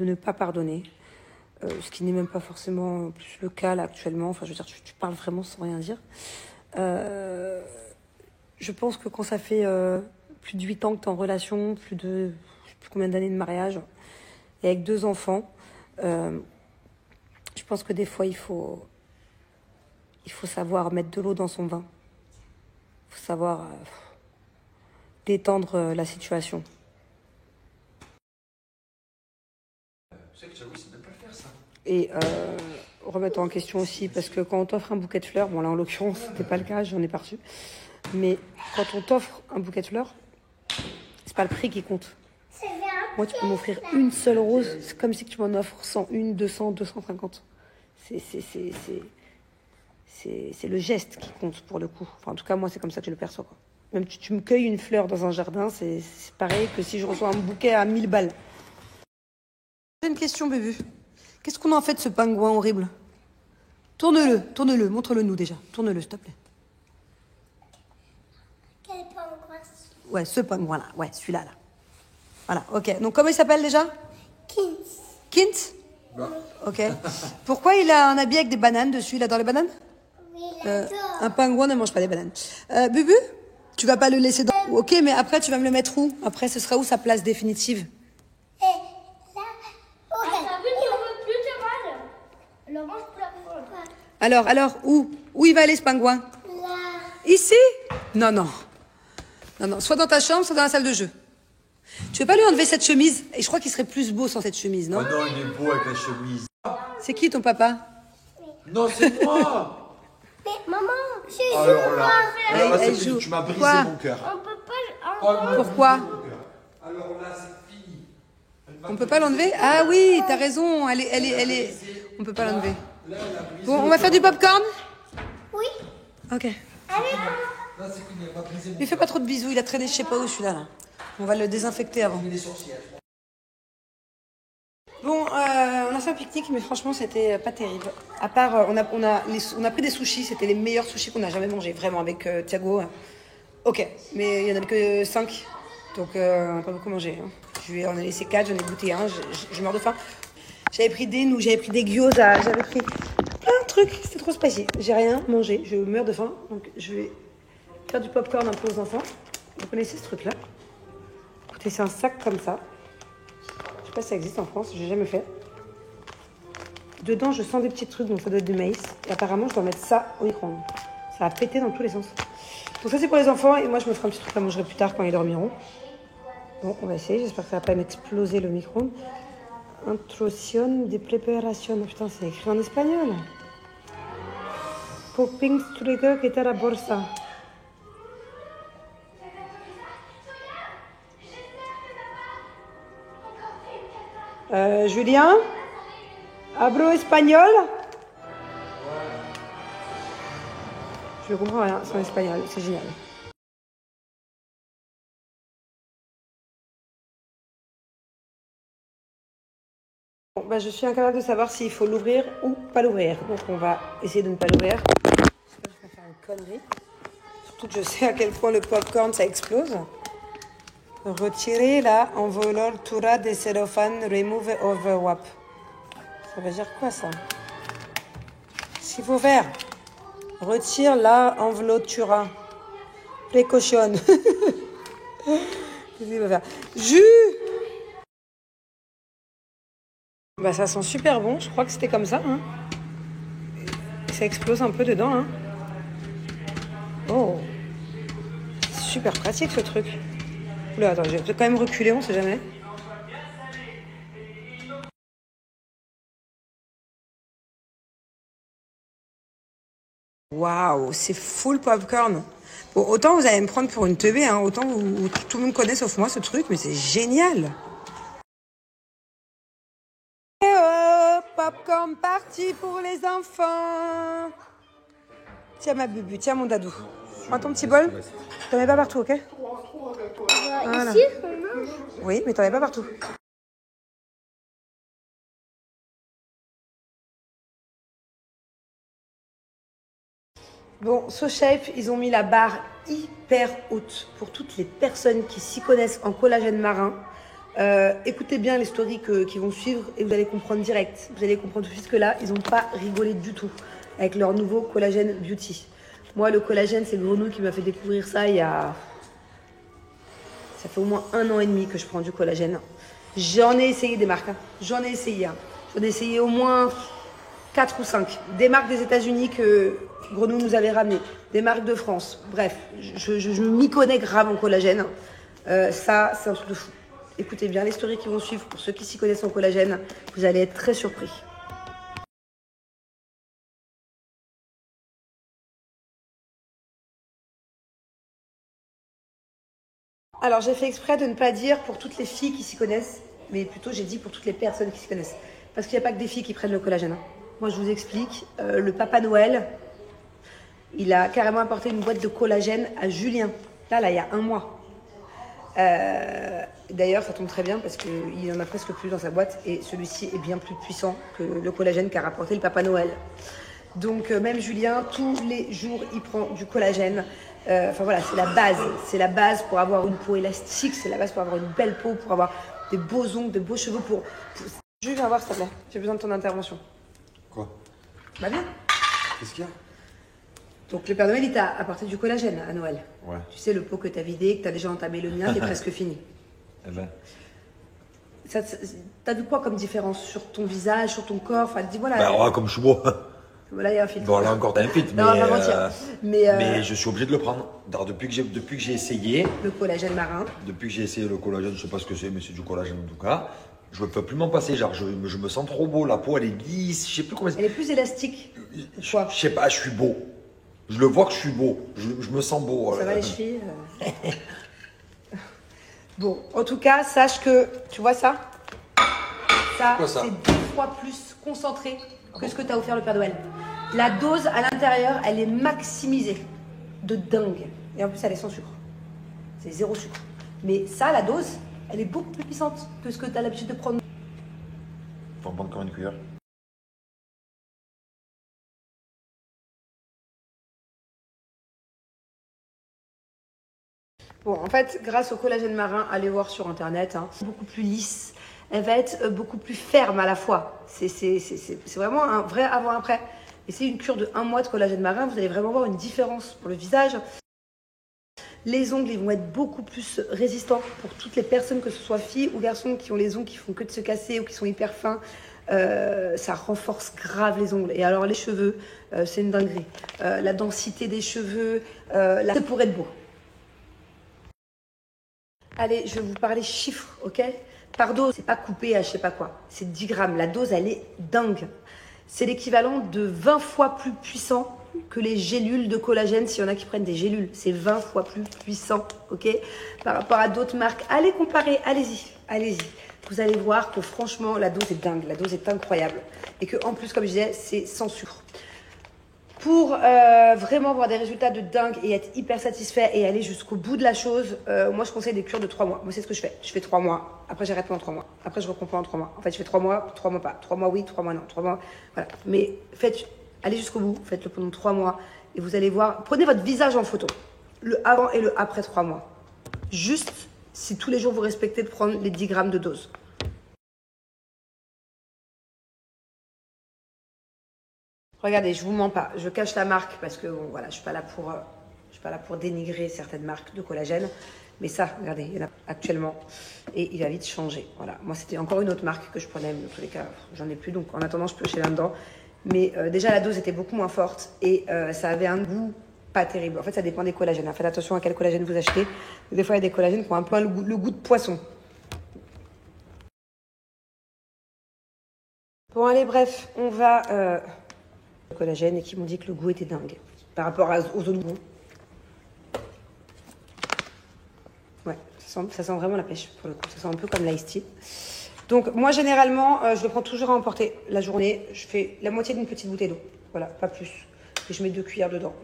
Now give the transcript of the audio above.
de ne pas pardonner, ce qui n'est même pas forcément plus le cas là actuellement. Enfin, je veux dire, tu parles vraiment sans rien dire. Je pense que quand ça fait plus de 8 ans que tu es en relation, plus de je sais plus combien d'années de mariage, et avec 2 enfants, je pense que des fois il faut savoir mettre de l'eau dans son vin. Il faut savoir détendre la situation. C'est que j'avoue, c'est même pas le faire ça. Et remettre en question aussi, parce que quand on t'offre un bouquet de fleurs, bon là en l'occurrence c'était pas le cas, j'en ai pas reçu, mais quand on t'offre un bouquet de fleurs, c'est pas le prix qui compte. Moi tu peux m'offrir une seule rose, c'est comme si tu m'en offres 101, 200, 250. C'est le geste qui compte pour le coup. Enfin en tout cas moi c'est comme ça que je le perçois quoi. Même tu me cueilles une fleur dans un jardin, c'est pareil que si je reçois un bouquet à 1000 balles. J'ai une question bébé. Qu'est-ce qu'on en fait de ce pingouin horrible? Tourne-le, montre-le nous déjà. Tourne-le, s'il te plaît. Quel pingouin? Ouais, ce pingouin-là. Ouais, celui-là, là. Voilà, ok. Donc, comment il s'appelle déjà? Kins. Kint? Bah. Ok. Pourquoi il a un habit avec des bananes dessus? Il adore les bananes? Oui, il adore. Un pingouin ne mange pas les bananes. Bubu? Tu vas pas le laisser dans... Ok, mais après, tu vas me le mettre où? Après, ce sera où sa place définitive? Et là, oh, T'as vu qu'il en veut plus de mal. Alors moi je peux la prendre. Alors, où? Où il va aller, ce pingouin? là. Ici? Non, non. Non, non. Soit dans ta chambre, soit dans la salle de jeu. Tu veux pas lui enlever cette chemise? Et je crois qu'il serait plus beau sans cette chemise, non? Oh non, il est beau avec la chemise. C'est qui ton papa? Non, c'est moi. Mais maman, je Alors là, alors là, Elle c'est joue. fini. Tu m'as brisé Quoi? mon cœur. On peut pas. Oh, non. Pourquoi? Alors là, c'est fini. On peut pas l'enlever? Ah oui, t'as raison. Elle est... On peut pas l'enlever. Bon, on va faire du popcorn? Oui. Ok. Allez, maman. Là, c'est fini. Elle m'a brisé mon Lui fais pas trop de bisous. Il a traîné je sais pas où celui-là. Là. On va le désinfecter avant. les sourcils. Bon, on a fait un pique-nique, mais franchement, c'était pas terrible. À part, on a pris des sushis. C'était les meilleurs sushis qu'on a jamais mangés, vraiment, avec Thiago. Ok, mais il y en avait que 5. Donc, on n'a pas beaucoup mangé. Hein. On a laissé 4, j'en ai goûté un. Je meurs de faim. J'avais pris des nouilles, j'avais pris des gyoza, j'avais pris plein de trucs. C'était trop spicy. J'ai rien mangé. Je meurs de faim. Donc, je vais faire du popcorn un peu aux enfants. Vous connaissez ce truc-là? Écoutez, c'est un sac comme ça. Je sais pas si ça existe en France, j'ai jamais fait. Dedans, je sens des petits trucs, donc ça doit être du maïs. Et apparemment, je dois mettre ça au micro-ondes. Ça va péter dans tous les sens. Donc ça, c'est pour les enfants. Et moi, je me ferai un petit truc à manger plus tard quand ils dormiront. Bon, on va essayer. J'espère que ça va pas m'exploser le micro-ondes. Introduction de preparación. Oh, putain, c'est écrit en espagnol. Popping trigger guitarra borsa. Julien? Hablo espagnol? Je ne comprends rien, c'est en espagnol, c'est génial. Bon, bah, je suis incapable de savoir s'il faut l'ouvrir ou pas l'ouvrir. Donc on va essayer de ne pas l'ouvrir. Je vais faire une connerie. Surtout que je sais à quel point le popcorn ça explose. Retirer la envoltura de cellophane, remove overwrap. Ça veut dire quoi ça? S'il faut faire, retire la envoltura. Précaution. Qu'est-ce qu'il va faire? Jus. Bah ça sent super bon, je crois que c'était comme ça. Hein. Ça explose un peu dedans. Hein. Oh. Super pratique ce truc. Oula, attends, je vais quand même reculer, on sait jamais. Waouh, c'est full popcorn. Bon, autant vous allez me prendre pour une teubée, hein, autant tout le monde connaît sauf moi ce truc, mais c'est génial. Oh, popcorn party pour les enfants. Tiens ma bubu, tiens mon dadou. Prends ton petit bol. T'en mets pas partout, ok? Voilà. Ici, Oui, mais t'en mets pas partout. Bon, SoShape, ils ont mis la barre hyper haute pour toutes les personnes qui s'y connaissent en collagène marin. Écoutez bien les stories qui vont suivre et vous allez comprendre direct. Vous allez comprendre tout de suite que là, ils n'ont pas rigolé du tout avec leur nouveau collagène beauty. Moi, le collagène, c'est Grenouille qui m'a fait découvrir ça il y a... Ça fait au moins 1 an et demi que je prends du collagène. J'en ai essayé des marques. Hein. J'en ai essayé. Hein. J'en ai essayé au moins 4 ou 5. Des marques des États-Unis que Grenouille nous avait ramenées. Des marques de France. Bref, je m'y connais grave en collagène. Ça, c'est un truc de fou. Écoutez bien les stories qui vont suivre. Pour ceux qui s'y connaissent en collagène, vous allez être très surpris. Alors, j'ai fait exprès de ne pas dire pour toutes les filles qui s'y connaissent, mais plutôt j'ai dit pour toutes les personnes qui s'y connaissent. Parce qu'il n'y a pas que des filles qui prennent le collagène. Hein. Moi, je vous explique. Le Papa Noël, il a carrément apporté une boîte de collagène à Julien. Là, il y a 1 mois. D'ailleurs, ça tombe très bien parce qu'il en a presque plus dans sa boîte et celui-ci est bien plus puissant que le collagène qu'a rapporté le Papa Noël. Donc, même Julien, tous les jours, il prend du collagène. Enfin voilà, c'est la base. C'est la base pour avoir une peau élastique, c'est la base pour avoir une belle peau, pour avoir des beaux ongles, de beaux cheveux. Je viens voir, s'il te plaît. J'ai besoin de ton intervention. Quoi? Bah bien. Qu'est-ce qu'il y a? Donc le Père Noël, il t'a apporté du collagène à Noël. Ouais. Tu sais, le pot que t'as vidé, que t'as déjà entamé le mien, qui est presque fini. Eh ben. T'as vu quoi comme différence sur ton visage, sur ton corps? Enfin, dis voilà. Bah, ouais, comme je suis beau. Voilà, il y a un filtre. Bon, là encore, t'as un filtre. Non, on va mentir. Mais je suis obligé de le prendre. Alors, depuis que j'ai essayé. Le collagène marin. Depuis que j'ai essayé le collagène, je sais pas ce que c'est, mais c'est du collagène en tout cas. Je ne peux plus m'en passer. Genre, je me sens trop beau. La peau, elle est lisse. Je sais plus comment. Elle est plus élastique. Pourquoi? Je sais pas, je suis beau. Je le vois que je suis beau. Je me sens beau. Ça va les chevilles Bon, en tout cas, sache que, tu vois ça? Ça, c'est 2 fois plus concentré que ce que t'as offert le Père Noël. La dose à l'intérieur, elle est maximisée. De dingue. Et en plus, elle est sans sucre. C'est 0 sucre. Mais ça, la dose, elle est beaucoup plus puissante que ce que t'as l'habitude de prendre. Faut en prendre encore une cuillère. Bon, en fait, grâce au collagène marin, allez voir sur internet, hein, beaucoup plus lisse. Elle va être beaucoup plus ferme à la fois. C'est vraiment un vrai avant-après. Et c'est une cure de 1 mois de collagène marin. Vous allez vraiment voir une différence pour le visage. Les ongles, ils vont être beaucoup plus résistants pour toutes les personnes, que ce soit filles ou garçons, qui ont les ongles qui font que de se casser ou qui sont hyper fins. Ça renforce grave les ongles. Et alors les cheveux, c'est une dinguerie. La densité des cheveux, c'est pour être beau. Allez, je vais vous parler chiffres, ok? Par dose, c'est pas coupé à je sais pas quoi. C'est 10 grammes. La dose, elle est dingue. C'est l'équivalent de 20 fois plus puissant que les gélules de collagène. S'il y en a qui prennent des gélules, c'est 20 fois plus puissant, ok? Par rapport à d'autres marques. Allez comparer, allez-y, allez-y. Vous allez voir que franchement, la dose est dingue. La dose est incroyable. Et que en plus, comme je disais, c'est sans sucre. Pour vraiment avoir des résultats de dingue et être hyper satisfait et aller jusqu'au bout de la chose, moi je conseille des cures de 3 mois. Moi c'est ce que je fais. Je fais 3 mois, après j'arrête pendant 3 mois. Après je reprends pendant 3 mois. En fait je fais 3 mois pas. 3 mois oui, 3 mois non. 3 mois, voilà. Mais allez jusqu'au bout, faites-le pendant 3 mois et vous allez voir. Prenez votre visage en photo, le avant et le après 3 mois. Juste si tous les jours vous respectez de prendre les 10 grammes de dose. Regardez, je vous mens pas, je cache la marque parce que bon, voilà, je suis pas là pour dénigrer certaines marques de collagène, mais ça, regardez, il y en a actuellement et il va vite changer. Voilà, moi c'était encore une autre marque que je prenais, mais dans tous les cas, j'en ai plus, donc en attendant, je piochais là-dedans. Mais déjà la dose était beaucoup moins forte et ça avait un goût pas terrible. En fait, ça dépend des collagènes. Hein. Faites attention à quel collagène vous achetez. Des fois, il y a des collagènes qui ont un peu le goût de poisson. Bon, allez, bref, on va collagène et qui m'ont dit que le goût était dingue par rapport aux autres goûts. Ouais, ça sent vraiment la pêche pour le coup. Ça sent un peu comme l'ice tea. Donc moi généralement, je le prends toujours à emporter la journée. Je fais la moitié d'une petite bouteille d'eau. Voilà, pas plus. Et je mets 2 cuillères dedans.